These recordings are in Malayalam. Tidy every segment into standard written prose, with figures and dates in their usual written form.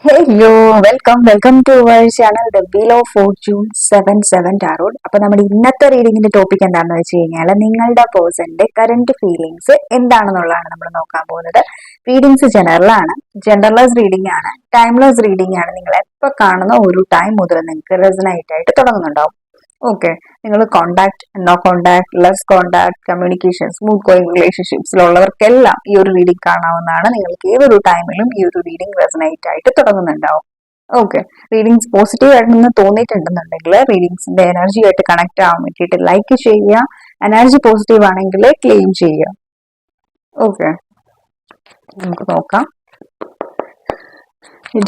Hello, welcome to our channel the wheel of fortune 77 tarot. അപ്പൊ നമ്മുടെ ഇന്നത്തെ റീഡിങ്ങിന്റെ ടോപ്പിക് എന്താണെന്ന് വെച്ച് കഴിഞ്ഞാൽ നിങ്ങളുടെ പേഴ്സന്റെ കറന്റ് ഫീലിങ്സ് എന്താണെന്നുള്ളതാണ് നമ്മൾ നോക്കാൻ പോകുന്നത്. റീഡിങ്സ് ജനറലൈസ് റീഡിംഗ് ആണ്, ടൈംലെസ് റീഡിംഗ് ആണ്. നിങ്ങൾ എപ്പോ കാണുന്ന ഒരു ടൈം മുതൽ നിങ്ങൾക്ക് റെസനേറ്റ് ആയിട്ട് തുടങ്ങുന്നുണ്ടാവും. ഓക്കെ, നിങ്ങൾ contact, no contact, less contact, communication, smooth going റിലേഷൻഷിപ്സിലുള്ളവർക്കെല്ലാം ഈ ഒരു റീഡിംഗ് കാണാവുന്നതാണ്. നിങ്ങൾക്ക് ഏതൊരു ടൈമിലും ഈ ഒരു റീഡിംഗ് റെസനേറ്റ് ആയിട്ട് തുടങ്ങുന്നുണ്ടാവും. ഓക്കെ, റീഡിങ്സ് പോസിറ്റീവ് ആയിട്ടെന്ന് തോന്നിയിട്ടുണ്ടെന്നുണ്ടെങ്കിൽ റീഡിങ്സിന്റെ എനർജി ആയിട്ട് കണക്ട് ആവാൻ വേണ്ടിയിട്ട് ലൈക്ക് ചെയ്യുക. എനർജി പോസിറ്റീവ് ആണെങ്കിൽ ക്ലെയിം ചെയ്യുക. ഓക്കെ, നമുക്ക് നോക്കാം.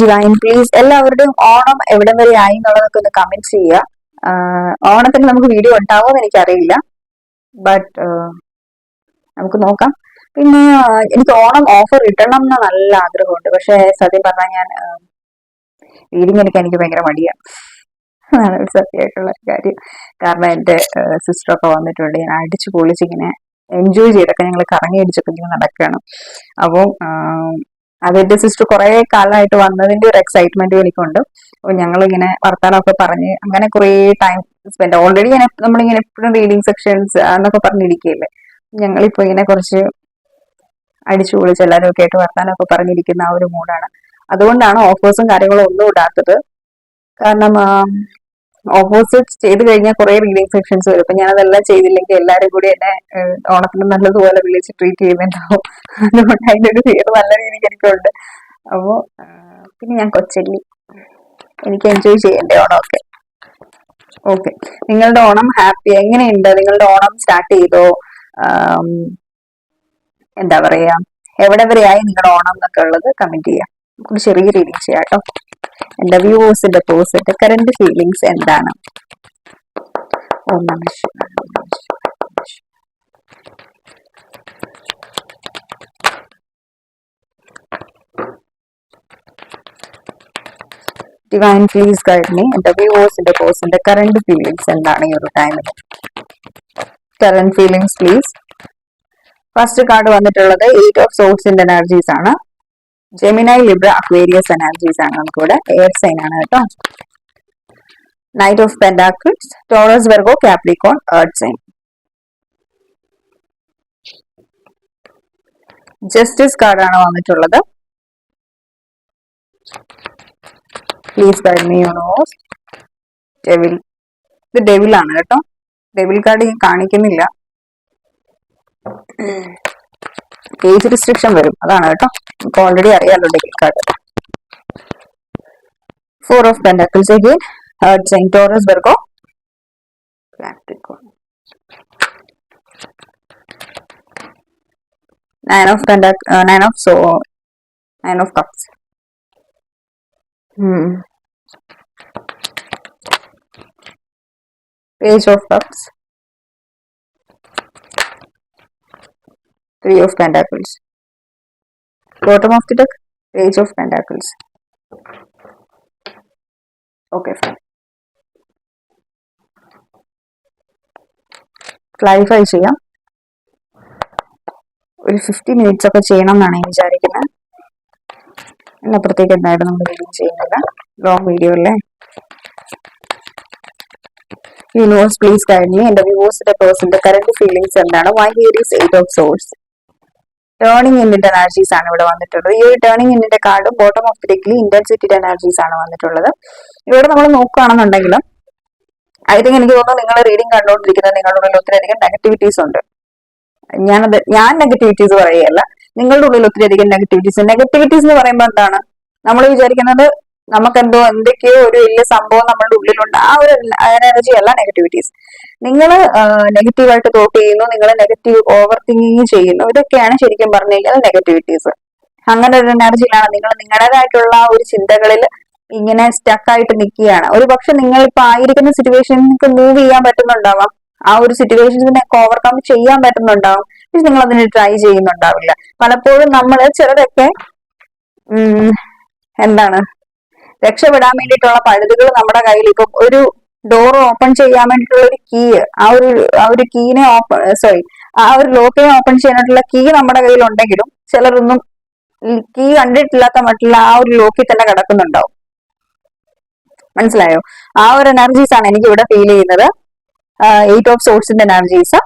ഡിവൈൻ പ്ലീസ്, എല്ലാവരുടെയും ഓണം എവിടം വരെ ആയി എന്നുള്ളതൊക്കെ ഒന്ന് കമന്റ് ചെയ്യുക. ഓണത്തിന് നമുക്ക് വീഡിയോ ഉണ്ടാവുമെന്ന് എനിക്കറിയില്ല, ബട്ട് നമുക്ക് നോക്കാം. പിന്നെ എനിക്ക് ഓണം ഓഫർ ഇടണം എന്ന് നല്ല ആഗ്രഹമുണ്ട്. പക്ഷെ സത്യം പറഞ്ഞാൽ ഞാൻ റീഡിങ് എടുക്കാൻ എനിക്ക് ഭയങ്കര മടിയാണ്. അതാണ് ഒരു സത്യമായിട്ടുള്ള കാര്യം. കാരണം എന്റെ സിസ്റ്ററൊക്കെ വന്നിട്ടുണ്ട്. ഞാൻ അടിച്ചു പൊളിച്ചിങ്ങനെ എൻജോയ് ചെയ്തൊക്കെ ഞങ്ങൾ കറങ്ങി അടിച്ചൊക്കെ ഇങ്ങനെ നടക്കുകയാണ്. അപ്പോൾ അതെന്റെ സിസ്റ്റർ കുറെ കാലമായിട്ട് വന്നതിന്റെ ഒരു എക്സൈറ്റ്മെന്റും എനിക്കുണ്ട്. അപ്പൊ ഞങ്ങളിങ്ങനെ വർത്താനമൊക്കെ പറഞ്ഞ് അങ്ങനെ കുറെ ടൈം സ്പെൻഡ്. ഓൾറെഡി നമ്മളിങ്ങനെ എപ്പോഴും റീഡിങ് സെക്ഷൻസ് എന്നൊക്കെ പറഞ്ഞിരിക്കുകയല്ലേ. ഞങ്ങളിപ്പോ ഇങ്ങനെ കുറച്ച് അടിച്ചു പൊളിച്ച് എല്ലാവരും ഒക്കെ ആയിട്ട് വർത്താനമൊക്കെ പറഞ്ഞിരിക്കുന്ന ആ ഒരു മൂഡാണ്. അതുകൊണ്ടാണ് ഓഫേഴ്സും കാര്യങ്ങളും ഒന്നും ഇടാത്തത്. കാരണം ഓപ്പോസിറ്റ് ചെയ്ത് കഴിഞ്ഞാൽ കുറെ റീഡിങ് സെക്ഷൻസ് വരും. അപ്പൊ ഞാനതെല്ലാം ചെയ്തില്ലെങ്കിൽ എല്ലാവരും കൂടി എന്നെ ഓണത്തിന് നല്ലതുപോലെ വിളിച്ച് ട്രീറ്റ് ചെയ്യുന്നുണ്ടാവും. അതുകൊണ്ട് അതിന്റെ ഒരു ഫിയർ നല്ല രീതിക്ക് എനിക്കുണ്ട്. അപ്പോ പിന്നെ ഞാൻ കൊച്ചല്ലി, എനിക്ക് എൻജോയ് ചെയ്യണ്ടേ ഓണമൊക്കെ. ഓക്കെ, നിങ്ങളുടെ ഓണം ഹാപ്പി എങ്ങനെയുണ്ട്? നിങ്ങളുടെ ഓണം സ്റ്റാർട്ട് ചെയ്തോ? എന്താ പറയാ, എവിടെ വരെയായി നിങ്ങളുടെ ഓണം എന്നൊക്കെ ഉള്ളത് കമന്റ് ചെയ്യാം. നമുക്ക് ചെറിയ റീഡിങ് ചെയ്യാം കേട്ടോ. എന്റെ വ്യൂവേഴ്സിന്റെ പേഴ്സന്റെ കറന്റ് ഫീലിങ്സ് എന്താണ്? ഓം നമഃ ശിവായ. Divine please guide me. എന്റെ വ്യൂവേഴ്സിന്റെ പേഴ്സന്റെ കറന്റ് ഫീലിങ്സ് എന്താണ് ഈ ഒരു ടൈമിൽ? Current feelings please. First card വന്നിട്ടുള്ളത് 8 ഓഫ് സോർഡ്സിന്റെ എനർജീസ് ആണ്. ജെമിനൈ, ലിബ്ര, അക്വേരിയസ് എനർജീസ് ആണ്. നമുക്കിവിടെ എയർ സൈൻ ആണ് കേട്ടോ. Knight of pentacles, Taurus, Virgo, Capricorn, earth sign. Justice കാർഡാണ് വന്നിട്ടുള്ളത്. Please guide me universe. Devil, ഇത് ഡെവിൽ ആണ് കേട്ടോ. ഡെവിൽ കാർഡ് ഞാൻ കാണിക്കുന്നില്ല, ഏജ് റിസ്ട്രിക്ഷൻ വരും, അതാണ് കേട്ടോ. നമുക്ക് ഓൾറെഡി അറിയാലോ devil card. 4 of pentacles again, earth sign, Taurus, Virgo, Capricorn. 9 of cups. Page of cups, 3 of pentacles. Bottom of the deck, Page of pentacles. Okay, fine. Clarify ചെയ്യാം. ഒരു 50 മിനിറ്റ്സ് ഒക്കെ ചെയ്യണം എന്നാണ് ഞാൻ വിചാരിക്കുന്നത്. അതിനപ്പുറത്തേക്ക് എന്തായാലും നമ്മൾ റീഡിങ് ചെയ്യുന്നില്ല, ലോങ് വീഡിയോ അല്ലേ. Universe please guide me. എന്റെ വ്യൂവേഴ്സിന്റെ പേഴ്സന്റെ കറന്റ് ഫീലിങ്സ് എന്താണ്? Why here is 8 of swords. Turning ഇന്നിന്റെ എനർജീസ് ആണ് ഇവിടെ വന്നിട്ടുള്ളത്. ഈ ഒരു ടേണിംഗ് ഇന്നിന്റെ കാർഡും ബോട്ടം ഓഫ് ദി ഡെക്കിൽ ഇന്റൻസിറ്റിയുടെ എനർജീസ് ആണ് വന്നിട്ടുള്ളത്. ഇവിടെ നമ്മൾ നോക്കുകയാണെന്നുണ്ടെങ്കിൽ ഐ തിങ്ക് എനിക്ക് തോന്നുന്നു നിങ്ങൾ റീഡിംഗ് കണ്ടുകൊണ്ടിരിക്കുന്ന നിങ്ങളുടെ ഉള്ളിൽ ഒത്തിരിയധികം നെഗറ്റിവിറ്റീസ് ഉണ്ട്. ഞാൻ നെഗറ്റിവിറ്റീസ് പറയുകയല്ല, നിങ്ങളുടെ ഉള്ളിൽ ഒത്തിരിയധികം നെഗറ്റിവിറ്റീസ് എന്ന് പറയുമ്പോൾ എന്താണ്, നമ്മൾ വിചാരിക്കുന്നത് നമുക്കെന്തോ എന്തൊക്കെയോ ഒരു വലിയ സംഭവം നമ്മളുടെ ഉള്ളിലുണ്ട്. ആ ഒരു എനർജി അല്ല നെഗറ്റിവിറ്റീസ്. നിങ്ങൾ നെഗറ്റീവായിട്ട് തോട്ട് ചെയ്യുന്നു, നിങ്ങൾ നെഗറ്റീവ് ഓവർ തിങ്കിങ് ചെയ്യുന്നു. ഇതൊക്കെയാണ് ശരിക്കും പറഞ്ഞു കഴിഞ്ഞാൽ നെഗറ്റിവിറ്റീസ്. അങ്ങനെ ഒരു എനർജിയിലാണ് നിങ്ങൾ നിങ്ങളുടേതായിട്ടുള്ള ഒരു ചിന്തകളിൽ ഇങ്ങനെ സ്റ്റക്കായിട്ട് നിൽക്കുകയാണ്. ഒരു പക്ഷെ നിങ്ങൾ ഇപ്പൊ ആയിരിക്കുന്ന സിറ്റുവേഷനിലേക്ക് മൂവ് ചെയ്യാൻ പറ്റുന്നുണ്ടാവാം, ആ ഒരു സിറ്റുവേഷൻസിനെ ഓവർകം ചെയ്യാൻ പറ്റുന്നുണ്ടാവും. പക്ഷെ നിങ്ങൾ അതിന് ട്രൈ ചെയ്യുന്നുണ്ടാവില്ല. പലപ്പോഴും നമ്മൾ ചിലരൊക്കെ എന്താണ് രക്ഷപ്പെടാൻ വേണ്ടിയിട്ടുള്ള പഴുതുകൾ നമ്മുടെ കയ്യിൽ, ഇപ്പം ഒരു ഡോർ ഓപ്പൺ ചെയ്യാൻ വേണ്ടിയിട്ടുള്ള ഒരു കീ, ആ ഒരു ലോക്കിനെ ഓപ്പൺ ചെയ്യാനായിട്ടുള്ള കീ നമ്മുടെ കയ്യിൽ ഉണ്ടെങ്കിലും ചിലരൊന്നും കീ കണ്ടിട്ടില്ലാത്ത മറ്റുള്ള ആ ഒരു ലോക്കിൽ തന്നെ കിടക്കുന്നുണ്ടാവും. മനസ്സിലായോ? ആ ഒരു എനർജീസ് ആണ് എനിക്ക് ഇവിടെ ഫീൽ ചെയ്യുന്നത്. 8 ഓഫ് സോഴ്സിന്റെ എനർജീസ്.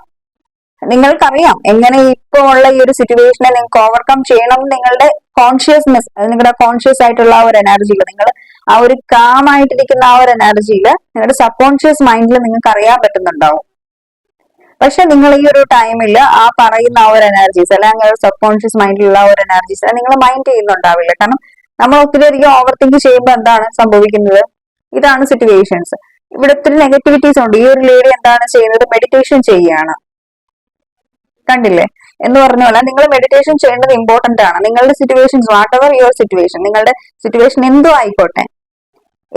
നിങ്ങൾക്കറിയാം എങ്ങനെ ഇപ്പൊ ഉള്ള ഈ ഒരു സിറ്റുവേഷനെ നിങ്ങൾക്ക് ഓവർകം ചെയ്യണം. നിങ്ങളുടെ കോൺഷ്യസ്നെസ്, നിങ്ങളുടെ കോൺഷ്യസ് ആയിട്ടുള്ള ആ ഒരു എനർജിയിൽ, നിങ്ങൾ ആ ഒരു കാം ആയിട്ടിരിക്കുന്ന ആ ഒരു എനർജിയിൽ, നിങ്ങളുടെ സബ് കോൺഷ്യസ് മൈൻഡിൽ നിങ്ങൾക്ക് അറിയാൻ പറ്റുന്നുണ്ടാവും. പക്ഷെ നിങ്ങൾ ഈ ഒരു ടൈമിൽ ആ പറയുന്ന ആ ഒരു എനർജീസ് അല്ലെങ്കിൽ സബ് കോൺഷ്യസ് മൈൻഡിലുള്ള ആ ഒരു എനർജീസ് നിങ്ങൾ മൈൻഡ് ചെയ്യുന്നുണ്ടാവില്ല. കാരണം നമ്മൾ ഒത്തിരി അധികം ഓവർ തിങ്ക് ചെയ്യുമ്പോൾ എന്താണ് സംഭവിക്കുന്നത്? ഇതാണ് സിറ്റുവേഷൻസ്. ഇവിടെ ഒത്തിരി നെഗറ്റിവിറ്റീസ് ഉണ്ട്. ഈ ഒരു ലേഡി എന്താണ് ചെയ്യുന്നത്? മെഡിറ്റേഷൻ ചെയ്യുകയാണ്. കണ്ടില്ലേ? എന്ന് പറഞ്ഞ പോലെ നിങ്ങൾ മെഡിറ്റേഷൻ ചെയ്യേണ്ടത് ഇമ്പോർട്ടന്റ് ആണ്. നിങ്ങളുടെ situations, what ever your situation, നിങ്ങളുടെ സിറ്റുവേഷൻ എന്തോ ആയിക്കോട്ടെ,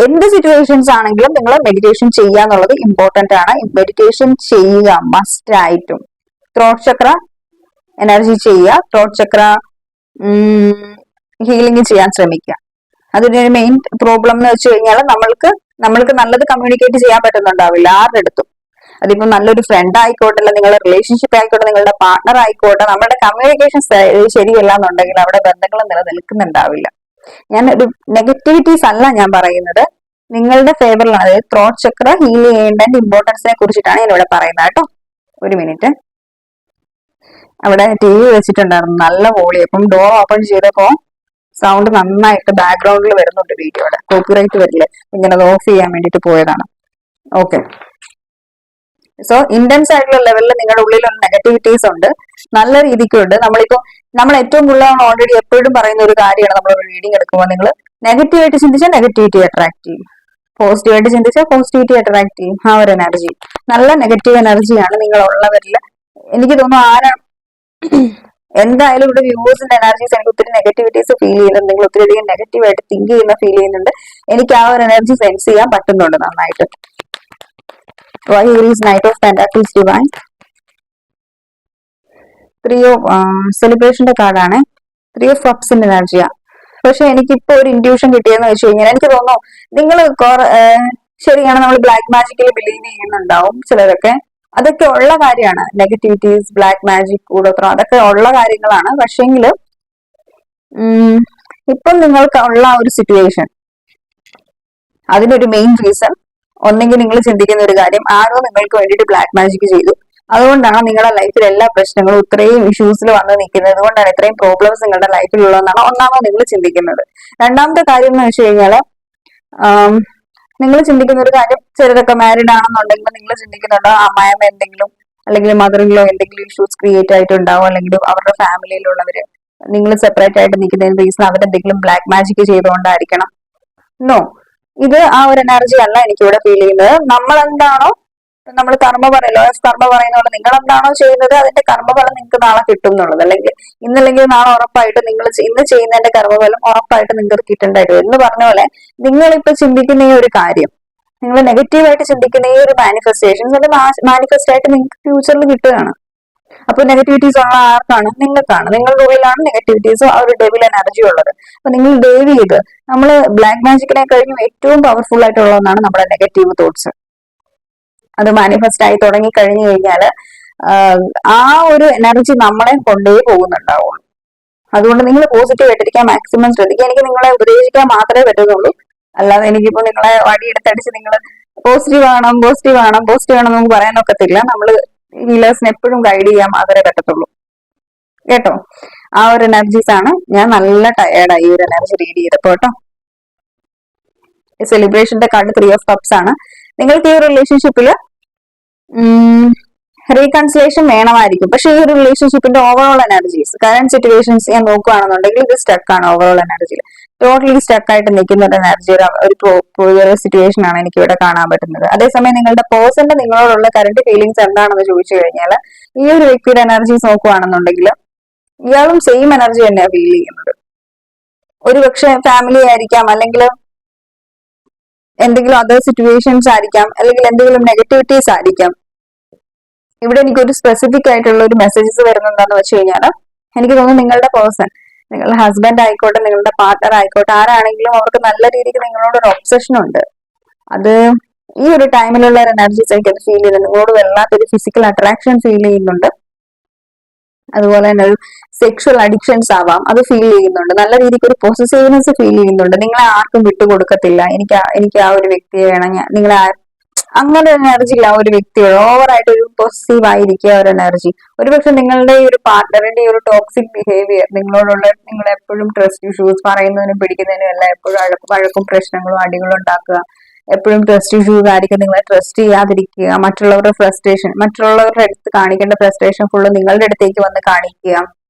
എന്ത് സിറ്റുവേഷൻസ് ആണെങ്കിലും നിങ്ങൾ മെഡിറ്റേഷൻ ചെയ്യുക എന്നുള്ളത് ഇമ്പോർട്ടന്റ് ആണ്. മെഡിറ്റേഷൻ ചെയ്യുക മസ്റ്റ് ആയിട്ടും. ത്രോട്ട് ചക്ര എനർജി ചെയ്യുക, ത്രോട്ട് ചക്ര ഹീലിംഗ് ചെയ്യാൻ ശ്രമിക്കുക. അതിന്റെ മെയിൻ പ്രോബ്ലം എന്ന് വെച്ച് കഴിഞ്ഞാൽ നമ്മൾക്ക് നല്ലത് കമ്മ്യൂണിക്കേറ്റ് ചെയ്യാൻ പറ്റുന്നുണ്ടാവില്ല ആരുടെ അടുത്തും. അതിപ്പോ നല്ലൊരു ഫ്രണ്ട് ആയിക്കോട്ടെ, അല്ല നിങ്ങളുടെ റിലേഷൻഷിപ്പ് ആയിക്കോട്ടെ, നിങ്ങളുടെ പാർട്ണർ ആയിക്കോട്ടെ, നമ്മുടെ കമ്മ്യൂണിക്കേഷൻ ശരിയല്ല എന്നുണ്ടെങ്കിൽ അവിടെ ബന്ധങ്ങൾ നിലനിൽക്കുന്നുണ്ടാവില്ല. ഞാൻ ഒരു നെഗറ്റിവിറ്റീസ് അല്ല ഞാൻ പറയുന്നത്, നിങ്ങളുടെ ഫേവറിലാണ്. അതായത് ത്രോട്ട് ചക്ര ഹീൽ ചെയ്യേണ്ടതിന്റെ ഇമ്പോർട്ടൻസിനെ കുറിച്ചിട്ടാണ് ഞാൻ ഇവിടെ പറയുന്നത് കേട്ടോ. ഒരു മിനിറ്റ്. അവിടെ TV വെച്ചിട്ടുണ്ടായിരുന്നു നല്ല വോളിയം. അപ്പം ഡോർ ഓപ്പൺ ചെയ്തപ്പോ സൗണ്ട് നന്നായിട്ട് ബാക്ക്ഗ്രൗണ്ടിൽ വരുന്നുണ്ട്. വീഡിയോയുടെ കോപ്പിറൈറ്റ് വരില്ലേ, ഇങ്ങനെ ഓഫ് ചെയ്യാൻ വേണ്ടിട്ട് പോയതാണ്. ഓക്കെ. സോ ഇന്റൻസ് ആയിട്ടുള്ള ലെവലിൽ നിങ്ങളുടെ ഉള്ളിലുള്ള നെഗറ്റിവിറ്റീസ് ഉണ്ട്, നല്ല രീതിക്കുണ്ട്. നമ്മൾ ഏറ്റവും കൂടുതൽ ഓൾറെഡി എപ്പോഴും പറയുന്ന ഒരു കാര്യമാണ്, നമ്മളൊരു റീഡിങ് എടുക്കുമ്പോൾ നിങ്ങൾ നെഗറ്റീവായിട്ട് ചിന്തിച്ചാൽ നെഗറ്റിവിറ്റി അട്രാക്ട് ചെയ്യും, പോസിറ്റീവായിട്ട് ചിന്തിച്ചാൽ പോസിറ്റിവിറ്റി അട്രാക്ട് ചെയ്യും. ആ ഒരു എനർജി, നല്ല നെഗറ്റീവ് എനർജിയാണ് നിങ്ങൾ ഉള്ളവരിൽ. എനിക്ക് തോന്നുന്നു എന്തായാലും ഇവിടെ വ്യൂവേഴ്സിന്റെ എനർജീസ് എനിക്ക് ഒത്തിരി നെഗറ്റിവിറ്റീസ് ഫീൽ ചെയ്യുന്നുണ്ട്. നിങ്ങൾ ഒത്തിരി അധികം നെഗറ്റീവായിട്ട് തിങ്ക് ചെയ്യുന്ന ഫീൽ ചെയ്യുന്നുണ്ട്. എനിക്ക് ആ ഒരു എനർജി സെൻസ് ചെയ്യാൻ പറ്റുന്നുണ്ട് നന്നായിട്ട്. Why here is Knight of Pentacles Divine. 3 of സെലിബ്രേഷന്റെ കാർഡാണ്. 3 of Cups-ന്റെ എനർജിയാ. പക്ഷെ എനിക്കിപ്പോ ഒരു ഇൻഡ്യൂഷൻ കിട്ടിയെന്ന് വെച്ച് കഴിഞ്ഞാൽ എനിക്ക് തോന്നുന്നു നിങ്ങൾ ശരിയാണ്, നമ്മൾ ബ്ലാക്ക് മാജിക്കിൽ ബിലീവ് ചെയ്യുന്നുണ്ടാവും ചിലരൊക്കെ. അതൊക്കെ ഉള്ള കാര്യമാണ്. നെഗറ്റിവിറ്റീസ്, ബ്ലാക്ക് മാജിക്, കൂടോത്രം, അതൊക്കെ ഉള്ള കാര്യങ്ങളാണ്. പക്ഷെങ്കിൽ ഇപ്പം നിങ്ങൾക്ക് ഉള്ള ഒരു സിറ്റുവേഷൻ, അതിനൊരു മെയിൻ റീസൺ ഒന്നെങ്കിൽ നിങ്ങൾ ചിന്തിക്കുന്ന ഒരു കാര്യം, ആരോ നിങ്ങൾക്ക് വേണ്ടിയിട്ട് ബ്ലാക്ക് മാജിക് ചെയ്തു, അതുകൊണ്ടാണ് നിങ്ങളുടെ ലൈഫിൽ എല്ലാ പ്രശ്നങ്ങളും ഇത്രയും ഇഷ്യൂസിൽ വന്ന് നിൽക്കുന്നത്, അതുകൊണ്ടാണ് ഇത്രയും പ്രോബ്ലംസ് നിങ്ങളുടെ ലൈഫിലുള്ളതെന്നാണ് ഒന്നാമത് നിങ്ങൾ ചിന്തിക്കുന്നത്. രണ്ടാമത്തെ കാര്യം എന്ന് വെച്ച് കഴിഞ്ഞാൽ നിങ്ങൾ ചിന്തിക്കുന്ന ഒരു കാര്യം, ചിലരൊക്കെ മാരീഡ് ആണെന്നുണ്ടെങ്കിൽ നിങ്ങൾ ചിന്തിക്കുന്നുണ്ടോ അമ്മായിമ്മ എന്തെങ്കിലും അല്ലെങ്കിൽ മദറിലോ എന്തെങ്കിലും ഇഷ്യൂസ് ക്രിയേറ്റ് ആയിട്ടുണ്ടാവും, അല്ലെങ്കിൽ അവരുടെ ഫാമിലിയിലുള്ളവര് നിങ്ങൾ സെപ്പറേറ്റ് ആയിട്ട് നിൽക്കുന്നതിന് റീസൺ അവരെന്തെങ്കിലും ബ്ലാക്ക് മാജിക് ചെയ്തുകൊണ്ടായിരിക്കണം. നോ, ഇത് ആ ഒരു എനർജി അല്ല എനിക്കിവിടെ ഫീൽ ചെയ്യുന്നത്. നമ്മൾ കർമ്മ പറയല്ലോ, കർമ്മ പറയുന്ന പോലെ നിങ്ങൾ എന്താണോ ചെയ്യുന്നത് അതിന്റെ കർമ്മഫലം നിങ്ങൾക്ക് നാളെ കിട്ടും എന്നുള്ളത്. അല്ലെങ്കിൽ ഇന്നല്ലെങ്കിൽ നാളെ ഉറപ്പായിട്ട് നിങ്ങൾ ഇന്ന് ചെയ്യുന്നതിന്റെ കർമ്മഫലം ഉറപ്പായിട്ട് നിങ്ങൾക്ക് കിട്ടേണ്ടതായിട്ട് എന്ന് പറഞ്ഞ പോലെ, നിങ്ങളിപ്പോ ചിന്തിക്കുന്ന ഈ ഒരു കാര്യം, നിങ്ങൾ നെഗറ്റീവായിട്ട് ചിന്തിക്കുന്ന ഈ ഒരു മാനിഫെസ്റ്റേഷൻസ്, അത് മാനിഫെസ്റ്റ് ആയിട്ട് നിങ്ങൾക്ക് ഫ്യൂച്ചറിൽ കിട്ടുകയാണ്. അപ്പൊ നെഗറ്റിവിറ്റീസ് ഉള്ള ആർക്കാണ്? നിങ്ങൾക്കാണ്. നിങ്ങളുടെ ഉള്ളിലാണ് നെഗറ്റിവിറ്റീസും ആ ഒരു ഡെവിൽ എനർജി ഉള്ളത്. അപ്പൊ നിങ്ങൾ ദയവ് ചെയ്ത്, നമ്മള് ബ്ലാക്ക് മാജിക്കിനെ കഴിഞ്ഞും ഏറ്റവും പവർഫുൾ ആയിട്ടുള്ള ഒന്നാണ് നമ്മുടെ നെഗറ്റീവ് തോട്ട്സ്. അത് മാനിഫെസ്റ്റ് ആയി തുടങ്ങി കഴിഞ്ഞു കഴിഞ്ഞാൽ ആ ഒരു എനർജി നമ്മളെ കൊണ്ടേ പോകുന്നുണ്ടാവുള്ളൂ. അതുകൊണ്ട് നിങ്ങൾ പോസിറ്റീവ് ആയിട്ടിരിക്കാൻ മാക്സിമം ശ്രദ്ധിക്കുക. എനിക്ക് നിങ്ങളെ ഉപദേശിക്കാൻ മാത്രമേ പറ്റുന്നുള്ളൂ, അല്ലാതെ എനിക്കിപ്പോ നിങ്ങളെ വടിയെടുത്തടിച്ച് നിങ്ങൾ പോസിറ്റീവ് ആണം നമുക്ക് പറയാനൊക്കത്തില്ല. നമ്മള് ഹീലേഴ്സിനെ എപ്പോഴും ഗൈഡ് ചെയ്യാൻ മാത്രമേ പറ്റത്തുള്ളൂ കേട്ടോ. ആ ഒരു എനർജീസ് ആണ്. ഞാൻ നല്ല ടയേർഡായി ഈ ഒരു എനർജി റീഡ് ചെയ്തപ്പോ കേട്ടോ. സെലിബ്രേഷന്റെ കാർഡ് 3 ഓഫ് കപ്സ് ആണ്. നിങ്ങൾക്ക് ഈ റിലേഷൻഷിപ്പിൽ റീകൺസിലേഷൻ വേണമായിരിക്കും. പക്ഷെ ഈ ഒരു റിലേഷൻഷിപ്പിന്റെ ഓവറോൾ എനർജീസ്, കറന്റ് സിറ്റുവേഷൻസ് ഞാൻ നോക്കുകയാണെന്നുണ്ടെങ്കിൽ ഇത് സ്റ്റക്ക് ആണ്. ഓവറോൾ എനർജിയിൽ ടോട്ടലി സ്റ്റക്ക് ആയിട്ട് നിൽക്കുന്ന ഒരു എനർജി, ഒരു സിറ്റുവേഷൻ ആണ് എനിക്ക് ഇവിടെ കാണാൻ പറ്റുന്നത്. അതേസമയം നിങ്ങളുടെ പേഴ്സന്റെ നിങ്ങളോടുള്ള കറന്റ് ഫീലിംഗ്സ് എന്താണെന്ന് ചോദിച്ചു കഴിഞ്ഞാൽ, ഈ ഒരു വ്യക്തിയുടെ എനർജീസ് നോക്കുകയാണെന്നുണ്ടെങ്കിൽ ഇയാളും സെയിം എനർജി തന്നെയാണ് ഫീൽ ചെയ്യുന്നത്. ഒരുപക്ഷെ ഫാമിലി ആയിരിക്കാം, അല്ലെങ്കിൽ എന്തെങ്കിലും അതർ സിറ്റുവേഷൻസ് ആയിരിക്കാം, അല്ലെങ്കിൽ എന്തെങ്കിലും നെഗറ്റിവിറ്റീസ് ആയിരിക്കാം. ഇവിടെ എനിക്കൊരു സ്പെസിഫിക് ആയിട്ടുള്ള ഒരു മെസ്സേജസ് വരുന്നുണ്ടെന്ന് വെച്ച് കഴിഞ്ഞാൽ, എനിക്ക് തോന്നുന്നു നിങ്ങളുടെ പേഴ്സൺ, നിങ്ങളുടെ ഹസ്ബൻഡ് ആയിക്കോട്ടെ, നിങ്ങളുടെ പാർട്ണർ ആയിക്കോട്ടെ, ആരാണെങ്കിലും അവർക്ക് നല്ല രീതിക്ക് നിങ്ങളോട് ഒരു ഒബ്സഷൻ ഉണ്ട്. അത് ഈ ഒരു ടൈമിലുള്ള ഒരു എനർജീസ് എനിക്ക് അത് ഫീൽ ചെയ്യുന്നുണ്ട്. നിങ്ങളോട് വല്ലാത്തൊരു ഫിസിക്കൽ അട്രാക്ഷൻ ഫീൽ ചെയ്യുന്നുണ്ട്. അതുപോലെ തന്നെ ഒരു സെക്ഷൽ അഡിക്ഷൻസ് ആവാം, അത് ഫീൽ ചെയ്യുന്നുണ്ട്. നല്ല രീതിക്ക് ഒരു പൊസസീവ്നെസ് ഫീൽ ചെയ്യുന്നുണ്ട്. നിങ്ങളെ ആർക്കും വിട്ടുകൊടുക്കത്തില്ല, എനിക്ക് ആ ഒരു വ്യക്തിയെ വേണം, നിങ്ങളെ അങ്ങനെ ഒരു എനർജി ഇല്ല. ആ ഒരു വ്യക്തിയോട് ഓവറായിട്ട് ഒരു പൊസസീവ് ആയിരിക്കുക ഒരു എനർജി. ഒരുപക്ഷെ നിങ്ങളുടെ ഈ ഒരു പാർട്ണറിന്റെ ഒരു ടോക്സിക് ബിഹേവിയർ, നിങ്ങളോടുള്ള, നിങ്ങൾ എപ്പോഴും ട്രസ്റ്റ് ഇഷ്യൂസ് പറയുന്നതിനും പിടിക്കുന്നതിനും എല്ലാം എപ്പോഴും വഴക്കും പ്രശ്നങ്ങളും അടികളും ഉണ്ടാക്കുക, എപ്പോഴും ട്രസ്റ്റ് ഇഷ്യൂസ് ആയിരിക്കും, നിങ്ങളെ ട്രസ്റ്റ് ചെയ്യാതിരിക്കുക, മറ്റുള്ളവരുടെ ഫ്രസ്ട്രേഷൻ, മറ്റുള്ളവരുടെ അടുത്ത് കാണിക്കേണ്ട ഫ്രസ്ട്രേഷൻ ഫുള്ള് നിങ്ങളുടെ അടുത്തേക്ക് വന്ന് കാണിക്കുക.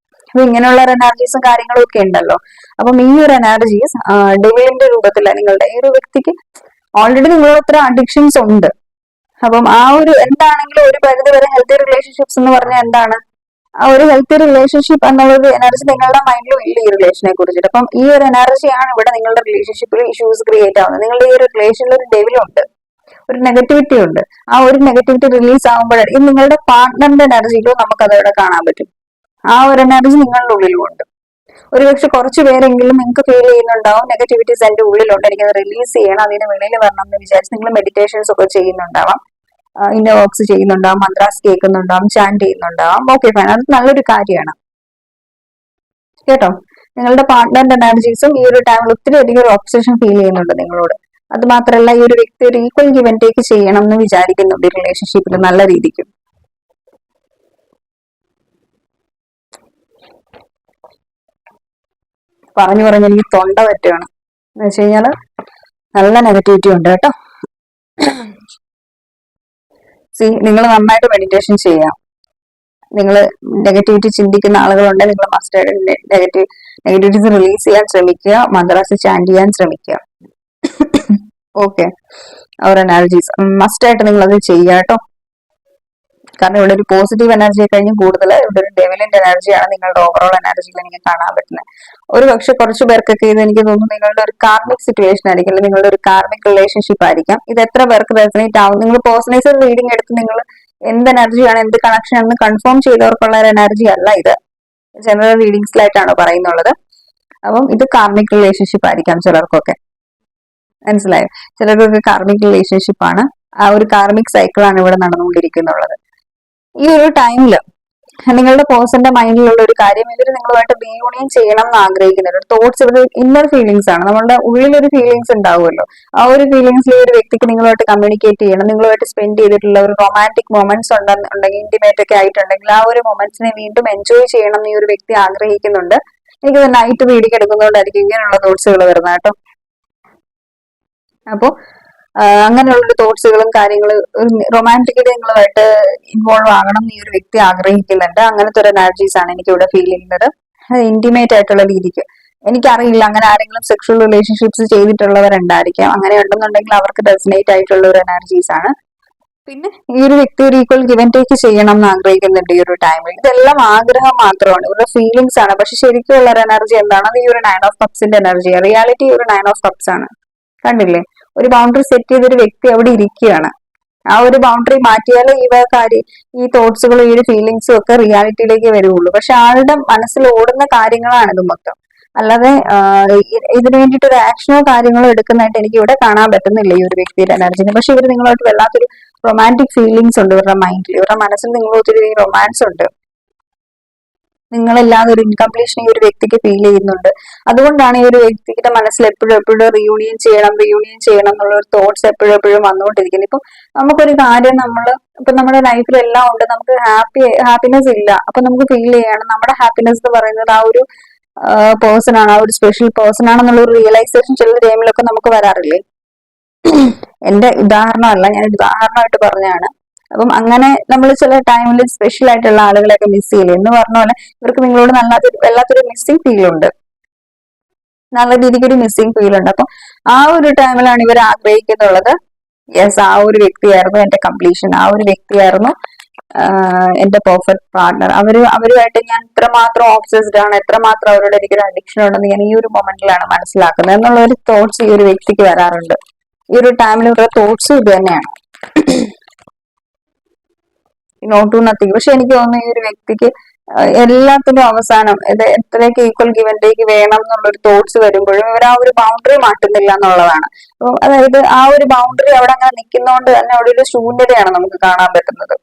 അപ്പൊ ഇങ്ങനെയുള്ള ഒരു എനർജീസും കാര്യങ്ങളും ഒക്കെ ഉണ്ടല്ലോ. അപ്പം ഈ ഒരു എനർജീസ് ഡെവിലിന്റെ രൂപത്തില നിങ്ങളുടെ ഈ ഒരു വ്യക്തിക്ക് ഓൾറെഡി നിങ്ങളോട് ഇത്ര അഡിക്ഷൻസ് ഉണ്ട്. അപ്പം ആ ഒരു എന്താണെങ്കിലും ഒരു പരിധി വരെ ഹെൽത്തി റിലേഷൻഷിപ്സ് എന്ന് പറഞ്ഞാൽ എന്താണ്, ആ ഒരു ഹെൽത്തി റിലേഷൻഷിപ്പ് എന്നുള്ളൊരു എനർജി നിങ്ങളുടെ മൈൻഡിലും ഇല്ല ഈ റിലേഷനെ കുറിച്ചിട്ട്. അപ്പം ഈ ഒരു എനർജിയാണ് ഇവിടെ നിങ്ങളുടെ റിലേഷൻഷിപ്പിൽ ഇഷ്യൂസ് ക്രിയേറ്റ് ആവുന്നത്. നിങ്ങളുടെ ഈ ഒരു റിലേഷനിൽ ഒരു ഡെവിലുണ്ട്, ഒരു നെഗറ്റിവിറ്റി ഉണ്ട്. ആ ഒരു നെഗറ്റിവിറ്റി റിലീസ് ആകുമ്പോഴാണ് ഇത് നിങ്ങളുടെ പാർട്ട്ണറിന്റെ എനർജിയിലും നമുക്ക് അതവിടെ കാണാൻ പറ്റും. ആ ഒരു എനർജി നിങ്ങളുടെ ഉള്ളിലും ഉണ്ട്. ഒരുപക്ഷെ കുറച്ചു പേരെങ്കിലും നിങ്ങൾക്ക് ഫീൽ ചെയ്യുന്നുണ്ടാവും നെഗറ്റിവിറ്റീസ് എന്റെ ഉള്ളിലുണ്ട്, എനിക്കത് റിലീസ് ചെയ്യണം, അതിന് വെളിയിൽ വരണം എന്ന് വിചാരിച്ച് നിങ്ങൾ മെഡിറ്റേഷൻസ് ഒക്കെ ചെയ്യുന്നുണ്ടാവാം, ഇന്ന വർക്ക്സ് ചെയ്യുന്നുണ്ടാവും, മന്ത്രാസ് കേൾക്കുന്നുണ്ടാവും, ചാൻഡ് ചെയ്യുന്നുണ്ടാവും. ഓക്കെ ഫൈൻ, അത് നല്ലൊരു കാര്യമാണ് കേട്ടോ. നിങ്ങളുടെ പാർട്ട്ണറിന്റെ എനർജീസും ഈ ഒരു ടൈമിൽ ഒത്തിരി അധികം ഒരു ഒബ്സഷൻ ഫീൽ ചെയ്യുന്നുണ്ട് നിങ്ങളോട്. അത് മാത്രമല്ല ഈ ഒരു വ്യക്തി ഒരു ഈക്വൽ ഗിവ് ആൻഡ് ടേക്ക് ചെയ്യണം എന്ന് വിചാരിക്കുന്നുണ്ട് ഈ റിലേഷൻഷിപ്പിൽ നല്ല രീതിക്ക്. പറഞ്ഞു പറഞ്ഞ് എനിക്ക് തൊണ്ട പറ്റുകയാണ് എന്ന് വെച്ച് കഴിഞ്ഞാല് നല്ല നെഗറ്റിവിറ്റി ഉണ്ട് കേട്ടോ. നിങ്ങൾ നന്നായിട്ട് മെഡിറ്റേഷൻ ചെയ്യാം. നിങ്ങൾ നെഗറ്റിവിറ്റി ചിന്തിക്കുന്ന ആളുകളുണ്ടെങ്കിൽ നിങ്ങൾ മസ്റ്റ് നെഗറ്റിവിറ്റീസ് റിലീസ് ചെയ്യാൻ ശ്രമിക്കുക, മന്ത്രാസ് ചാൻഡ് ചെയ്യാൻ ശ്രമിക്കുക. ഓക്കെ, അവർ എനർജീസ് മസ്റ്റ് ആയിട്ട് നിങ്ങൾ അത് ചെയ്യുക കേട്ടോ. കാരണം ഇവിടെ ഒരു പോസിറ്റീവ് എനർജിയെ കഴിഞ്ഞ് കൂടുതൽ ഇവിടെ ഒരു ഡെവിലിന്റെ എനർജിയാണ് നിങ്ങളുടെ ഓവറോൾ എനർജിയിൽ എനിക്ക് കാണാൻ പറ്റുന്നത്. ഒരു പക്ഷെ കുറച്ചു പേർക്കൊക്കെ ഇത് എനിക്ക് തോന്നുന്നു നിങ്ങളുടെ ഒരു കാർമിക് സിറ്റുവേഷൻ ആയിരിക്കും, അല്ലെങ്കിൽ നിങ്ങളുടെ ഒരു കാർമിക് റിലേഷൻഷിപ്പ് ആയിരിക്കാം. ഇത് എത്ര പേർക്ക് റെസനേറ്റ് ആവും, നിങ്ങൾ പേഴ്സണലൈസ്ഡ് റീഡിംഗ് എടുത്ത് നിങ്ങൾ എന്ത് എനർജിയാണ്, എന്ത് കണക്ഷൻ എന്ന് കൺഫേം ചെയ്തവർക്കുള്ള ഒരു എനർജി അല്ല ഇത്, ജനറൽ റീഡിങ്സിലായിട്ടാണ് പറയുന്നുള്ളത്. അപ്പം ഇത് കാർമിക് റിലേഷൻഷിപ്പ് ആയിരിക്കാം ചിലർക്കൊക്കെ, മനസ്സിലായോ? ചിലർക്കൊക്കെ കാർമിക് റിലേഷൻഷിപ്പ് ആണ്, ആ ഒരു കാർമിക് സൈക്കിളാണ് ഇവിടെ നടന്നുകൊണ്ടിരിക്കുന്നുള്ളത്. ഈ ഒരു ടൈമില് നിങ്ങളുടെ പേഴ്സന്റെ മൈൻഡിലുള്ള ഒരു കാര്യം, ഇവർ നിങ്ങളുമായിട്ട് റീയൂണിയൻ ചെയ്യണം എന്ന് ആഗ്രഹിക്കുന്നുണ്ട്. തോട്ട്സ് ഇവിടെ ഇന്നർ ഫീലിംഗ്സ് ആണ്, നമ്മളുടെ ഉള്ളിലൊരു ഫീലിംഗ്സ് ഉണ്ടാവുമല്ലോ, ആ ഒരു ഫീലിംഗ്സിൽ ഒരു വ്യക്തിക്ക് നിങ്ങളുമായിട്ട് കമ്മ്യൂണിക്കേറ്റ് ചെയ്യണം, നിങ്ങളുമായിട്ട് സ്പെൻഡ് ചെയ്തിട്ടുള്ള ഒരു റൊമാൻറ്റിക് മൊമെന്റ്സ് ഉണ്ടെങ്കിൽ, ഇന്റിമേറ്റ് ഒക്കെ ആയിട്ടുണ്ടെങ്കിൽ ആ ഒരു മൊമെന്റ്സിനെ വീണ്ടും എൻജോയ് ചെയ്യണം എന്ന് ഈ ഒരു വ്യക്തി ആഗ്രഹിക്കുന്നുണ്ട്. എനിക്ക് നൈറ്റ് റീഡിംഗ് എടുക്കുന്നതുകൊണ്ടായിരിക്കും ഇങ്ങനെയുള്ള തോട്ട്സുകൾ വരുന്നത് കേട്ടോ. അപ്പോ അങ്ങനെയുള്ളൊരു തോട്ട്സുകളും കാര്യങ്ങളും റൊമാൻറ്റിക്കലി നിങ്ങളുമായിട്ട് ഇൻവോൾവ് ആകണം എന്ന് ഈ ഒരു വ്യക്തി ആഗ്രഹിക്കുന്നുണ്ട്. അങ്ങനത്തെ ഒരു എനർജീസ് ആണ് എനിക്ക് ഇവിടെ ഫീൽ ചെയ്യുന്നത്, ഇന്റിമേറ്റ് ആയിട്ടുള്ള രീതിക്ക്. എനിക്കറിയില്ല, അങ്ങനെ ആരെങ്കിലും സെക്ഷൽ റിലേഷൻഷിപ്സ് ചെയ്തിട്ടുള്ളവരുണ്ടായിരിക്കാം, അങ്ങനെ ഉണ്ടെന്നുണ്ടെങ്കിൽ അവർക്ക് റെസനേറ്റ് ആയിട്ടുള്ള ഒരു എനർജീസ് ആണ്. പിന്നെ ഈ ഒരു വ്യക്തി ഒരു ഈക്വൽ ഗിവ് ആൻഡ് ടേക്ക് ചെയ്യണം എന്ന് ആഗ്രഹിക്കുന്നുണ്ട് ഈ ഒരു ടൈമിൽ. ഇതെല്ലാം ആഗ്രഹം മാത്രമാണ്, ഇവരുടെ ഫീലിംഗ്സ് ആണ്. പക്ഷെ ശരിക്കും ഉള്ള ഒരു എനർജി എന്താണ്, അത് ഈ ഒരു 9 ഓഫ് കപ്സിന്റെ എനർജി. റിയാലിറ്റി ഒരു 9 ഓഫ് കപ്സ് ആണ്, കണ്ടില്ലേ? ഒരു ബൗണ്ടറി സെറ്റ് ചെയ്തൊരു വ്യക്തി അവിടെ ഇരിക്കുകയാണ്. ആ ഒരു ബൗണ്ടറി മാറ്റിയാലേ ഈ തോട്ട്സുകളും ഈ ഒരു ഫീലിങ്സും ഒക്കെ റിയാലിറ്റിയിലേക്ക് വരുള്ളൂ. പക്ഷെ ആളുടെ മനസ്സിൽ ഓടുന്ന കാര്യങ്ങളാണ് ഇത് മൊത്തം, അല്ലാതെ ഇതിനു വേണ്ടിയിട്ട് ഒരു ആക്ഷനോ കാര്യങ്ങളോ എടുക്കുന്നതായിട്ട് എനിക്ക് ഇവിടെ കാണാൻ പറ്റുന്നില്ല ഈ ഒരു വ്യക്തിയുടെ എനർജിന്. പക്ഷെ ഇവർ നിങ്ങളായിട്ട് വല്ലാത്തൊരു റൊമാൻറ്റിക് ഫീലിങ്സ് ഉണ്ട് ഇവരുടെ മൈൻഡിൽ, ഇവരുടെ മനസ്സിൽ നിങ്ങൾ ഒത്തിരി റൊമാൻസ് ഉണ്ട്. നിങ്ങളില്ലാതെ ഒരു ഇൻകംപ്ലീഷൻ ഈ ഒരു വ്യക്തിക്ക് ഫീൽ ചെയ്യുന്നുണ്ട്. അതുകൊണ്ടാണ് ഈ ഒരു വ്യക്തിയുടെ മനസ്സിൽ എപ്പോഴും റീയൂണിയൻ ചെയ്യണം എന്നുള്ള ഒരു തോട്ട്സ് എപ്പോഴും വന്നുകൊണ്ടിരിക്കുന്നത്. ഇപ്പൊ നമുക്കൊരു കാര്യം ഇപ്പൊ നമ്മുടെ ലൈഫിൽ എല്ലാം ഉണ്ട്, നമുക്ക് ഹാപ്പിനെസ് ഇല്ല, അപ്പൊ നമുക്ക് ഫീൽ ചെയ്യാണ് നമ്മുടെ ഹാപ്പിനെസ് എന്ന് പറയുന്നത് ആ ഒരു പേഴ്സൺ ആണ്, ആ ഒരു സ്പെഷ്യൽ പേഴ്സൺ ആണെന്നുള്ള ഒരു റിയലൈസേഷൻ ചില ടൈമിലൊക്കെ നമുക്ക് വരാറില്ലേ? എന്റെ ഉദാഹരണമല്ല, ഞാൻ ഉദാഹരണമായിട്ട് പറഞ്ഞാണ്. അപ്പം അങ്ങനെ നമ്മൾ ചില ടൈമിൽ സ്പെഷ്യൽ ആയിട്ടുള്ള ആളുകളെയൊക്കെ മിസ് ചെയ്യില്ലേ എന്ന് പറഞ്ഞ പോലെ ഇവർക്ക് നിങ്ങളോട് വല്ലാത്തൊരു മിസ്സിംഗ് ഫീൽ ഉണ്ട്, നല്ല രീതിക്ക് ഒരു മിസ്സിംഗ് ഫീൽ ഉണ്ട്. അപ്പൊ ആ ഒരു ടൈമിലാണ് ഇവർ ആഗ്രഹിക്കുന്നുള്ളത്, യെസ് ആ ഒരു വ്യക്തിയായിരുന്നു എന്റെ കംപ്ലീഷൻ, ആ ഒരു വ്യക്തിയായിരുന്നു എന്റെ പെർഫെക്റ്റ് പാർട്ണർ. അവരുമായിട്ട് ഞാൻ എത്രമാത്രം ഓബ്സസ്ഡ് ആണ്, എത്രമാത്രം അവരോട് എനിക്കൊരു അഡിക്ഷൻ ഉണ്ടെന്ന് ഞാൻ ഈ ഒരു മൊമെന്റിലാണ് മനസ്സിലാക്കുന്നത് എന്നുള്ള ഒരു തോട്ട്സ് ഈ ഒരു വ്യക്തിക്ക് വരാറുണ്ട്. ഈ ഒരു ടൈമിൽ ഇവരുടെ തോട്ട്സ് ഇത് തന്നെയാണ്, നോട്ട് ടു നത്തിങ്. പക്ഷെ എനിക്ക് തോന്നുന്നു ഈ ഒരു വ്യക്തിക്ക് എല്ലാത്തിനും അവസാനം എത്രയൊക്കെ ഈക്വൽ ഗിവ് ആൻഡ് ടേക്ക് വേണം എന്നുള്ളൊരു തോട്ട്സ് വരുമ്പോഴും ഇവർ ആ ഒരു ബൗണ്ടറി മാറ്റുന്നില്ല എന്നുള്ളതാണ്. അതായത് ആ ഒരു ബൗണ്ടറി അവിടെ അങ്ങനെ നിൽക്കുന്നതുകൊണ്ട് തന്നെ അവിടെ ഒരു ശൂന്യതയാണ് നമുക്ക് കാണാൻ പറ്റുന്നത്.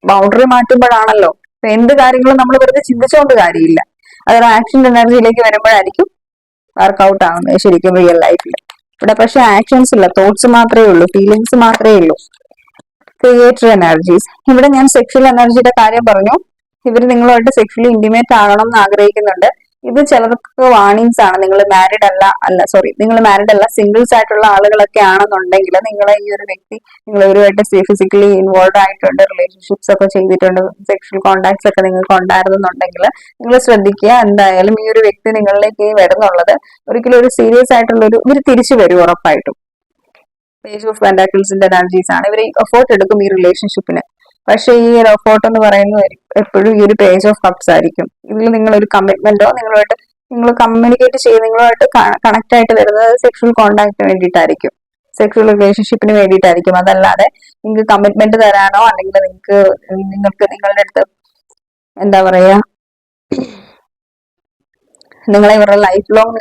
ബൗണ്ടറി മാറ്റുമ്പോഴാണല്ലോ അപ്പൊ എന്ത് കാര്യങ്ങളും നമ്മൾ വെറുതെ ചിന്തിച്ചുകൊണ്ട് കാര്യമില്ല. അതൊരു ആക്ഷൻ എനർജിയിലേക്ക് വരുമ്പോഴായിരിക്കും വർക്ക്ഔട്ട് ആവുന്നത് ശരിക്കും റിയൽ ലൈഫിൽ. ഇവിടെ പക്ഷെ ആക്ഷൻസ് ഇല്ല, തോട്ട്സ് മാത്രമേ ഉള്ളൂ, ഫീലിങ്സ് മാത്രമേ ഉള്ളൂ. ക്രിയേറ്റർ എനർജീസ്, ഇവിടെ ഞാൻ സെക്ഷൽ എനർജിയുടെ കാര്യം പറഞ്ഞു. ഇവർ നിങ്ങളുമായിട്ട് സെക്ഷലി ഇന്റിമേറ്റ് ആകണം എന്ന് ആഗ്രഹിക്കുന്നുണ്ട്. ഇത് ചിലർക്ക് വാർണിംഗ്സ് ആണ്. നിങ്ങൾ മാരിഡ് നിങ്ങൾ മാരിഡ് അല്ല, സിംഗിൾസ് ആയിട്ടുള്ള ആളുകളൊക്കെ ആണെന്നുണ്ടെങ്കിൽ നിങ്ങളെ ഈ ഒരു വ്യക്തി നിങ്ങൾ ഇവരുമായിട്ട് ഫിസിക്കലി ഇൻവോൾവ് ആയിട്ടുണ്ട്, റിലേഷൻഷിപ്സ് ഒക്കെ ചെയ്തിട്ടുണ്ട്, സെക്ഷൽ കോണ്ടാക്ട്സ് ഒക്കെ നിങ്ങൾക്ക് ഉണ്ടായിരുന്നുണ്ടെങ്കിൽ നിങ്ങൾ ശ്രദ്ധിക്കുക. എന്തായാലും ഈ ഒരു വ്യക്തി നിങ്ങളിലേക്ക് വരുന്നുള്ളത് ഒരിക്കലും ഒരു സീരിയസ് ആയിട്ടുള്ള ഇവർ തിരിച്ചു വരും ഉറപ്പായിട്ടും. പേജ് ഓഫ് പെന്റാക്കിൾസിന്റെ എനർജീസ് ആണ്. ഇവർ എഫേർട്ട് എടുക്കും ഈ റിലേഷൻഷിപ്പിന്. പക്ഷെ ഈ ഒരു എഫേർട്ട് എന്ന് പറയുന്നത് എപ്പോഴും ഈ ഒരു പേജ് ഓഫ് കപ്സ് ആയിരിക്കും. ഇതിൽ നിങ്ങൾ ഒരു കമ്മിറ്റ്മെന്റോ നിങ്ങൾ കമ്മ്യൂണിക്കേറ്റ് ചെയ്ത് നിങ്ങളുമായിട്ട് കണക്ട് ആയിട്ട് വരുന്നത് സെക്ഷൽ കോണ്ടാക്ടിന് വേണ്ടിയിട്ടായിരിക്കും, സെക്ഷൽ റിലേഷൻഷിപ്പിന് വേണ്ടിയിട്ടായിരിക്കും. അതല്ലാതെ നിങ്ങൾക്ക് കമ്മിറ്റ്മെന്റ് തരാനോ അല്ലെങ്കിൽ നിങ്ങൾക്ക് നിങ്ങളുടെ അടുത്ത് എന്താ പറയാ നിങ്ങളെ ഇവരുടെ ലൈഫ് ലോങ്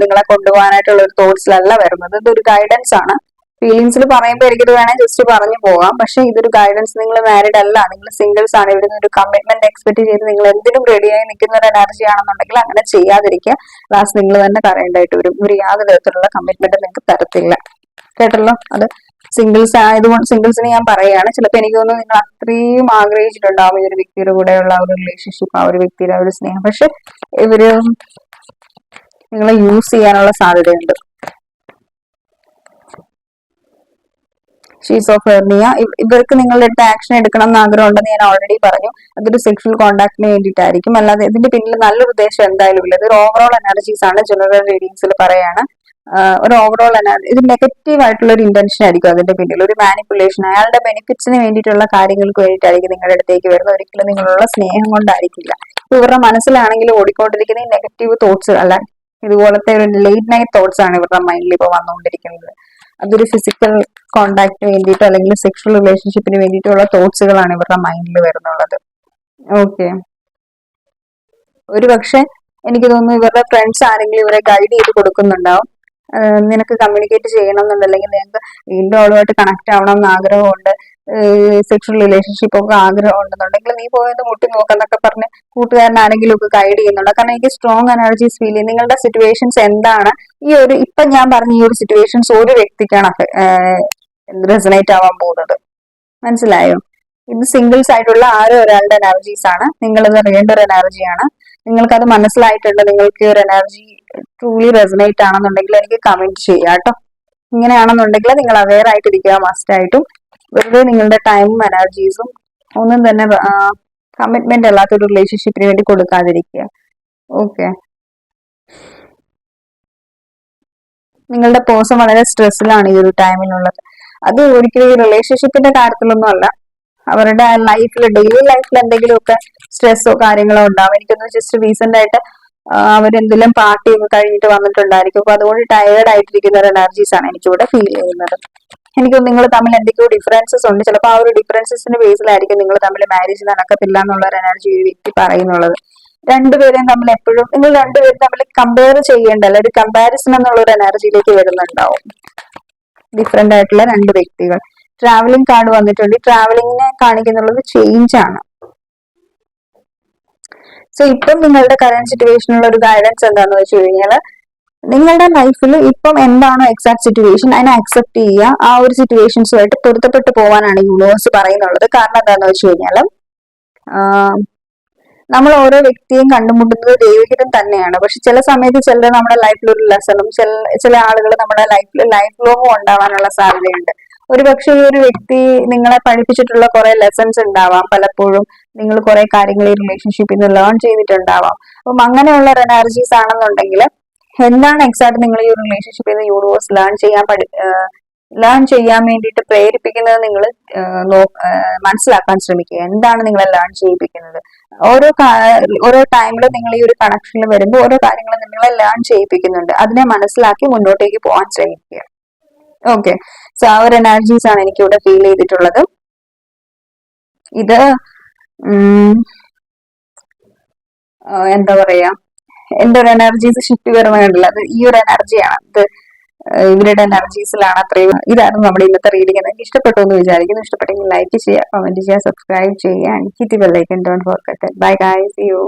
നിങ്ങളെ കൊണ്ടുപോകാനായിട്ടുള്ള ഒരു തോട്ട്സിലല്ല വരുന്നത്. ഇതൊരു ഗൈഡൻസ് ആണ്. ഫീലിങ്സിൽ പറയുമ്പോൾ എനിക്കിത് വേണേൽ ജസ്റ്റ് പറഞ്ഞു പോകാം. പക്ഷെ ഇതൊരു ഗൈഡൻസ്. നിങ്ങൾ മാരിഡ് അല്ല, നിങ്ങൾ സിംഗിൾസ് ആണ്. ഇവിടെ ഒരു കമ്മിറ്റ്മെന്റ് എക്സ്പെക്ട് ചെയ്ത് നിങ്ങൾ എന്തിനും റെഡിയായി നിൽക്കുന്ന ഒരു എനർജി ആണെന്നുണ്ടെങ്കിൽ അങ്ങനെ ചെയ്യാതിരിക്കുക. ലാസ്റ്റ് നിങ്ങൾ തന്നെ പറയേണ്ടതായിട്ട് വരും. ഒരു യാതൊരു വിധത്തിലുള്ള കമ്മിറ്റ്മെന്റ് നിങ്ങൾക്ക് തരത്തില്ല. കേട്ടല്ലോ? അത് സിംഗിൾസ് ആയതുകൊണ്ട് സിംഗിൾസിന് ഞാൻ പറയുകയാണ്. ചിലപ്പോൾ എനിക്ക് തോന്നുന്നു നിങ്ങൾ അത്രയും ആഗ്രഹിച്ചിട്ടുണ്ടാവും ഈ ഒരു വ്യക്തിയുടെ കൂടെയുള്ള ആ ഒരു റിലേഷൻഷിപ്പ്, ആ ഒരു വ്യക്തിയുടെ ഒരു സ്നേഹം. പക്ഷെ ഇവര് നിങ്ങളെ യൂസ് ചെയ്യാനുള്ള സാധ്യതയുണ്ട്. ഷീസ് ഓഫ് ഹെർണിയ, ഇവർക്ക് നിങ്ങളുടെ അടുത്ത് ആക്ഷൻ എടുക്കണം എന്ന് ആഗ്രഹം ഉണ്ടെന്ന് ഞാൻ ഓൾറെഡി പറഞ്ഞു. അതൊരു സെക്ഷൽ കോണ്ടാക്ടിന് വേണ്ടിയിട്ടായിരിക്കും. അല്ലാതെ ഇതിന്റെ പിന്നിൽ നല്ലൊരു ഉദ്ദേശം എന്തായാലും ഇല്ല. ഇതൊരു ഓവറോൾ എനർജീസ് ആണ്. ജനറൽ റീഡിങ്സിൽ പറയാണ് ഒരു ഓവറോൾ എനർജി. ഇത് നെഗറ്റീവ് ആയിട്ടുള്ള ഒരു ഇന്റൻഷൻ ആയിരിക്കും അതിന്റെ പിന്നിൽ. ഒരു മാനിപ്പുലേഷൻ, അയാളുടെ ബെനിഫിറ്റ്സിന് വേണ്ടിയിട്ടുള്ള കാര്യങ്ങൾക്ക് വേണ്ടിയിട്ടായിരിക്കും നിങ്ങളുടെ അടുത്തേക്ക് വരുന്നത്. ഒരിക്കലും നിങ്ങളുള്ള സ്നേഹം കൊണ്ടായിരിക്കില്ല. ഇവരുടെ മനസ്സിലാണെങ്കിൽ ഓടിക്കൊണ്ടിരിക്കുന്ന ഈ നെഗറ്റീവ് തോട്ട്സ് അല്ല, ഇതുപോലത്തെ ഒരു ലേറ്റ് നൈറ്റ് തോട്ട്സ് ആണ് ഇവരുടെ മൈൻഡിൽ ഇപ്പോൾ വന്നുകൊണ്ടിരിക്കുന്നത്. അതൊരു ഫിസിക്കൽ കോണ്ടാക്ടിന് വേണ്ടിയിട്ടോ അല്ലെങ്കിൽ സെക്ഷൽ റിലേഷൻഷിപ്പിന് വേണ്ടിയിട്ടുള്ള തോട്ട്സുകളാണ് ഇവരുടെ മൈൻഡിൽ വരുന്നുള്ളത്. ഓക്കെ, ഒരു പക്ഷെ എനിക്ക് തോന്നുന്നു ഇവരുടെ ഫ്രണ്ട്സ് ആരെങ്കിലും ഇവരെ ഗൈഡ് ചെയ്ത് കൊടുക്കുന്നുണ്ടാവും. നിനക്ക് കമ്മ്യൂണിക്കേറ്റ് ചെയ്യണം എന്നുണ്ടല്ലെങ്കിൽ നിനക്ക് വീണ്ടും അവളുമായിട്ട് കണക്ട് ആവണം എന്ന് ആഗ്രഹമുണ്ട്, സെക്ഷൽ റിലേഷൻഷിപ്പ് ഒക്കെ ആഗ്രഹം ഉണ്ടെന്നുണ്ടെങ്കിൽ നീ പോയത് മുട്ടി നോക്കെന്നൊക്കെ പറഞ്ഞ് കൂട്ടുകാരൻ ആരെങ്കിലും ഒക്കെ ഗൈഡ് ചെയ്യുന്നുണ്ട്. കാരണം എനിക്ക് സ്ട്രോങ് എനർജീസ് ഫീൽ ചെയ്യും. നിങ്ങളുടെ സിറ്റുവേഷൻസ് എന്താണ്, ഇപ്പൊ ഞാൻ പറഞ്ഞ ഈ ഒരു സിറ്റുവേഷൻസ് ഒരു വ്യക്തിക്കാണ് റെസനേറ്റ് ആവാൻ പോകുന്നത്. മനസ്സിലായോ? ഇത് സിംഗിൾസ് ആയിട്ടുള്ള ആരോ ഒരാളുടെ എനർജീസ് ആണ്. നിങ്ങളിത് അറിയേണ്ട ഒരു എനർജിയാണ്. നിങ്ങൾക്ക് അത് മനസ്സിലായിട്ടുണ്ട്, നിങ്ങൾക്ക് ഈ ഒരു എനർജി ട്രൂലി റെസനേറ്റ് ആണെന്നുണ്ടെങ്കിൽ എനിക്ക് കമന്റ് ചെയ്യാം കേട്ടോ. ഇങ്ങനെയാണെന്നുണ്ടെങ്കിൽ നിങ്ങൾ അവെയർ ആയിട്ടിരിക്കുക മസ്റ്റ് ആയിട്ടും. വെറുതെ നിങ്ങളുടെ ടൈമും എനർജീസും ഒന്നും തന്നെ കമ്മിറ്റ്മെന്റ് അല്ലാത്തൊരു റിലേഷൻഷിപ്പിന് വേണ്ടി കൊടുക്കാതിരിക്കുക. ഓക്കെ, നിങ്ങളുടെ പേഴ്സൺ വളരെ സ്ട്രെസ്സിലാണ് ഈ ഒരു ടൈമിലുള്ളത്. അത് ഒരിക്കലും ഈ റിലേഷൻഷിപ്പിന്റെ കാര്യത്തിലൊന്നും അല്ല, അവരുടെ ലൈഫിൽ ഡെയിലി ലൈഫിൽ എന്തെങ്കിലുമൊക്കെ സ്ട്രെസ്സോ കാര്യങ്ങളോ ഉണ്ടാവും. എനിക്കൊന്ന് ജസ്റ്റ് റീസെന്റ് ആയിട്ട് അവരെന്തെങ്കിലും പാർട്ടി ഒക്കെ കഴിഞ്ഞിട്ട് വന്നിട്ടുണ്ടായിരിക്കും. അപ്പൊ അതുകൊണ്ട് ടയേർഡ് ആയിട്ടിരിക്കുന്ന ഒരു എനർജീസ് ആണ് എനിക്കിവിടെ ഫീൽ ചെയ്യുന്നത്. എനിക്ക് നിങ്ങൾ തമ്മിൽ എന്തൊക്കെയോ ഡിഫറൻസസ് ഉണ്ട്. ചിലപ്പോൾ ആ ഒരു ഡിഫറൻസസിന്റെ ബേസിലായിരിക്കും നിങ്ങൾ തമ്മിൽ മാരേജ് നടക്കത്തില്ല എന്നുള്ള ഒരു എനർജി ഒരു വ്യക്തി പറയുന്നുള്ളത്. രണ്ടുപേരെയും തമ്മിൽ എപ്പോഴും നിങ്ങൾ രണ്ടുപേരും തമ്മിൽ കമ്പയർ ചെയ്യേണ്ടല്ല, ഒരു കമ്പാരിസൺ എന്നുള്ള ഒരു എനർജിയിലേക്ക് വരുന്നുണ്ടാവും ഡിഫറെന്റ് ആയിട്ടുള്ള രണ്ട് വ്യക്തികൾ. ട്രാവലിംഗ് കാർഡ് വന്നിട്ടുണ്ട്. ട്രാവലിംഗിനെ കാണിക്കുന്നുള്ളത് ചേഞ്ച് ആണ്. സോ ഇപ്പം നിങ്ങളുടെ കറന്റ് സിറ്റുവേഷനുള്ള ഒരു ഗൈഡൻസ് എന്താണെന്ന് വെച്ച് കഴിഞ്ഞാൽ നിങ്ങളുടെ ലൈഫിൽ ഇപ്പം എന്താണോ എക്സാക്ട് സിറ്റുവേഷൻ അതിനെ അക്സെപ്റ്റ് ചെയ്യുക. ആ ഒരു സിറ്റുവേഷൻസുമായിട്ട് പൊരുത്തപ്പെട്ടു പോകാനാണ് യൂണിവേഴ്സ് പറയുന്നുള്ളത്. കാരണം എന്താണെന്ന് വെച്ച് കഴിഞ്ഞാൽ നമ്മൾ ഓരോ വ്യക്തിയും കണ്ടുമുട്ടുന്നത് ദൈവഹിതം തന്നെയാണ്. പക്ഷെ ചില സമയത്ത് ചിലർ നമ്മുടെ ലൈഫിൽ ഒരു ലെസണും ചില ആളുകൾ നമ്മുടെ ലൈഫിൽ ലൈഫ് ലോങ്ങും ഉണ്ടാവാനുള്ള സാധ്യതയുണ്ട്. ഒരു പക്ഷെ ഈ ഒരു വ്യക്തി നിങ്ങളെ പഠിപ്പിച്ചിട്ടുള്ള കുറെ ലെസൺസ് ഉണ്ടാവാം. പലപ്പോഴും നിങ്ങൾ കുറെ കാര്യങ്ങൾ ഈ റിലേഷൻഷിപ്പിൽ നിന്ന് ലേൺ ചെയ്തിട്ടുണ്ടാവാം. അപ്പം അങ്ങനെയുള്ള ഒരു എനർജീസ് ആണെന്നുണ്ടെങ്കിൽ എന്താണ് എക്സാക്ട് നിങ്ങൾ ഈ ഒരു റിലേഷൻഷിപ്പിൽ നിന്ന് യൂണിവേഴ്സ് ലേൺ ചെയ്യാൻ വേണ്ടിയിട്ട് പ്രേരിപ്പിക്കുന്നത് നിങ്ങൾ മനസ്സിലാക്കാൻ ശ്രമിക്കുക. എന്താണ് നിങ്ങളെ ലേൺ ചെയ്യിപ്പിക്കുന്നത്? ഓരോ ടൈമിൽ നിങ്ങൾ ഈ ഒരു കണക്ഷനിൽ വരുമ്പോൾ ഓരോ കാര്യങ്ങളും നിങ്ങളെ ലേൺ ചെയ്യിപ്പിക്കുന്നുണ്ട്. അതിനെ മനസ്സിലാക്കി മുന്നോട്ടേക്ക് പോകാൻ ശ്രമിക്കുക. ഓക്കെ, സോ ആ ഒരു എനർജീസ് ആണ് എനിക്കിവിടെ ഫീൽ ചെയ്തിട്ടുള്ളത്. ഇത് എന്താ പറയാ, എന്റെ ഒരു എനർജീസ് ഷിഫ്റ്റ് വരുന്നുണ്ടല്ലോ, അത് ഈ ഒരു എനർജിയാണ്. ഇത് ഇവരുടെ എനർജീസിലാണ് അത്രയും. ഇതായിരുന്നു നമ്മുടെ ഇന്നത്തെ റീഡിംഗ്. എനിക്ക് ഇഷ്ടപ്പെട്ടു എന്ന് വിചാരിക്കുന്നു. ഇഷ്ടപ്പെട്ടെങ്കിൽ ലൈക്ക് ചെയ്യുക, കമന്റ് ചെയ്യുക, സബ്സ്ക്രൈബ് ചെയ്യുക, hit bell icon don't forget. Bye guys, see U.